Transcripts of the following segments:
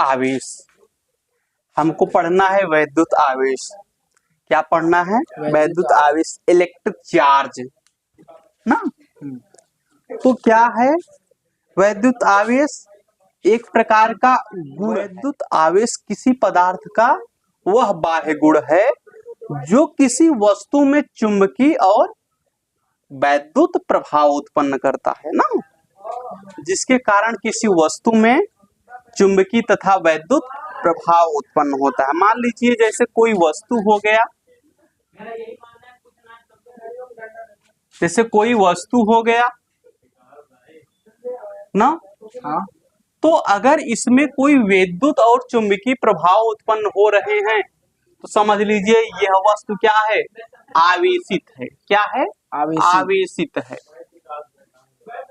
आवेश। हमको पढ़ना है वैद्युत आवेश। क्या पढ़ना है? वैद्युत आवेश, इलेक्ट्रिक चार्ज ना। तो क्या है वैद्युत आवेश? एक प्रकार का गुण। वैद्युत आवेश किसी पदार्थ का वह बाह्य गुण है जो किसी वस्तु में चुंबकीय और वैद्युत प्रभाव उत्पन्न करता है ना, जिसके कारण किसी वस्तु में चुंबकीय तथा वैद्युत प्रभाव उत्पन्न होता है। मान लीजिए जैसे कोई वस्तु हो गया, जैसे कोई वस्तु हो गया ना, हाँ, तो अगर इसमें कोई वैद्युत और चुंबकीय प्रभाव उत्पन्न हो रहे हैं तो समझ लीजिए यह वस्तु क्या है? आवेशित है। क्या है? आवेशित है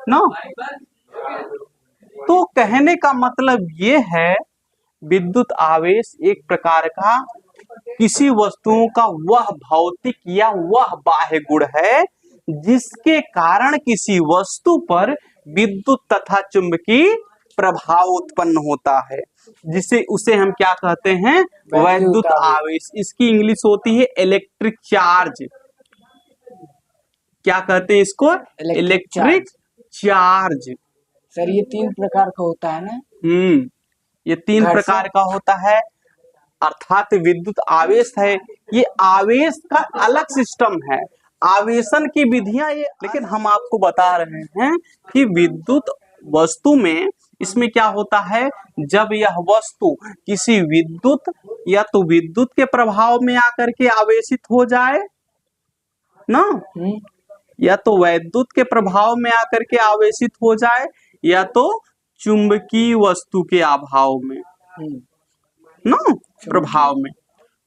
ना। तो कहने का मतलब ये है विद्युत आवेश एक प्रकार का किसी वस्तुओं का वह भौतिक या वह बाह्य गुण है जिसके कारण किसी वस्तु पर विद्युत तथा चुंबकीय प्रभाव उत्पन्न होता है, जिसे उसे हम क्या कहते हैं? वैद्युत आवेश। इसकी इंग्लिश होती है इलेक्ट्रिक चार्ज। क्या कहते हैं इसको? Electric charge. सर ये 3 प्रकार का होता है ना? ये 3 प्रकार का होता है, अर्थात विद्युत आवेश है। ये आवेश का अलग सिस्टम है, आवेशन की विधियां ये, लेकिन हम आपको बता रहे हैं कि विद्युत वस्तु में इसमें क्या होता है, जब यह वस्तु किसी विद्युत या तो विद्युत के प्रभाव में आकर के आवेशित हो जाए ना, या तो वैद्युत के प्रभाव में आकर के आवेशित हो जाए, या तो चुंबकीय वस्तु के अभाव में ना, प्रभाव में,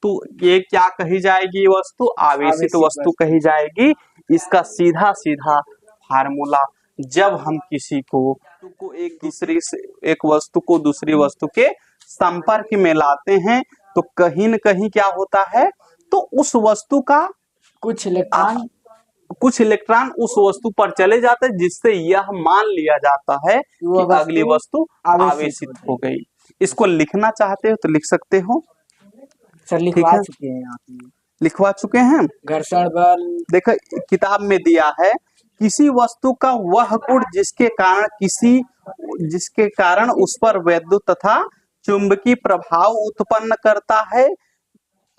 तो ये क्या कही जाएगी? वस्तु आवेशित वस्तु कही जाएगी। इसका सीधा सीधा फार्मूला, जब हम किसी को एक वस्तु को दूसरी वस्तु के संपर्क में लाते हैं तो कहीं न कहीं क्या होता है, तो उस वस्तु का कुछ इलेक्ट्रॉन उस वस्तु पर चले जाते हैं, जिससे यह मान लिया जाता है कि अगली वस्तु आवेशित हो गई। इसको लिखना चाहते हो तो लिख सकते हो। सर लिखवा चुके हैं आप? लिखवा चुके हैं। घर्षण बल देखो किताब में दिया है, किसी वस्तु का वह गुण जिसके कारण उस पर वैद्युत तथा चुंबकीय प्रभाव उत्पन्न करता है,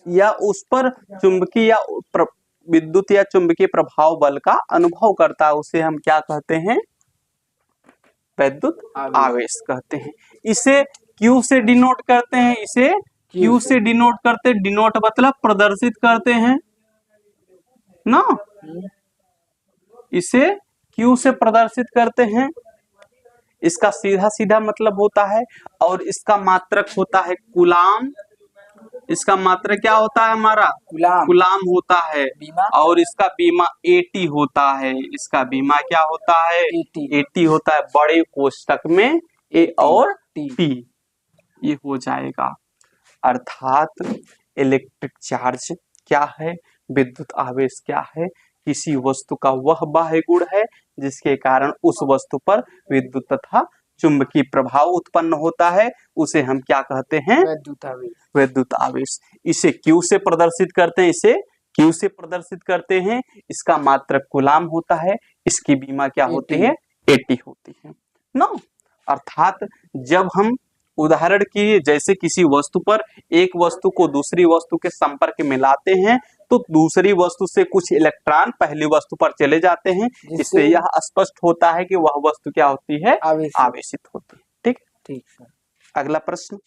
या उस पर चुंबकीय या विद्युत या चुंबकीय प्रभाव बल का अनुभव करता है, उसे हम क्या कहते हैं? वैद्युत आवेश कहते हैं। इसे Q से डिनोट करते हैं, इसे Q से डिनोट करते, डिनोट मतलब प्रदर्शित करते हैं ना, इसे Q से प्रदर्शित करते हैं। इसका सीधा सीधा मतलब होता है, और इसका मात्रक होता है कूलाम। इसका मात्रक क्या होता है? हमारा कूलाम होता है। और इसका बीमा AT होता है। इसका बीमा क्या होता है? AT होता है। बड़े कोष्टक में A और T ये हो जाएगा। अर्थात इलेक्ट्रिक चार्ज क्या है, विद्युत आवेश क्या है? किसी वस्तु का वह बाह्य गुण है जिसके कारण उस वस्तु पर विद्युत तथा चुंबकीय प्रभाव उत्पन्न होता है, उसे हम क्या कहते हैं? वैद्युत आवेश। इसे Q से प्रदर्शित करते हैं, इसे Q से प्रदर्शित करते हैं। इसका मात्रक कूलाम होता है, इसकी बीमा क्या होती है? AT होती है ना। अर्थात जब हम उदाहरण की जैसे किसी वस्तु पर एक वस्तु को दूसरी वस्तु के संपर्क में लाते हैं तो दूसरी वस्तु से कुछ इलेक्ट्रॉन पहली वस्तु पर चले जाते हैं, इससे यह स्पष्ट होता है कि वह वस्तु क्या होती है? आवेशित होती है। ठीक। अगला प्रश्न।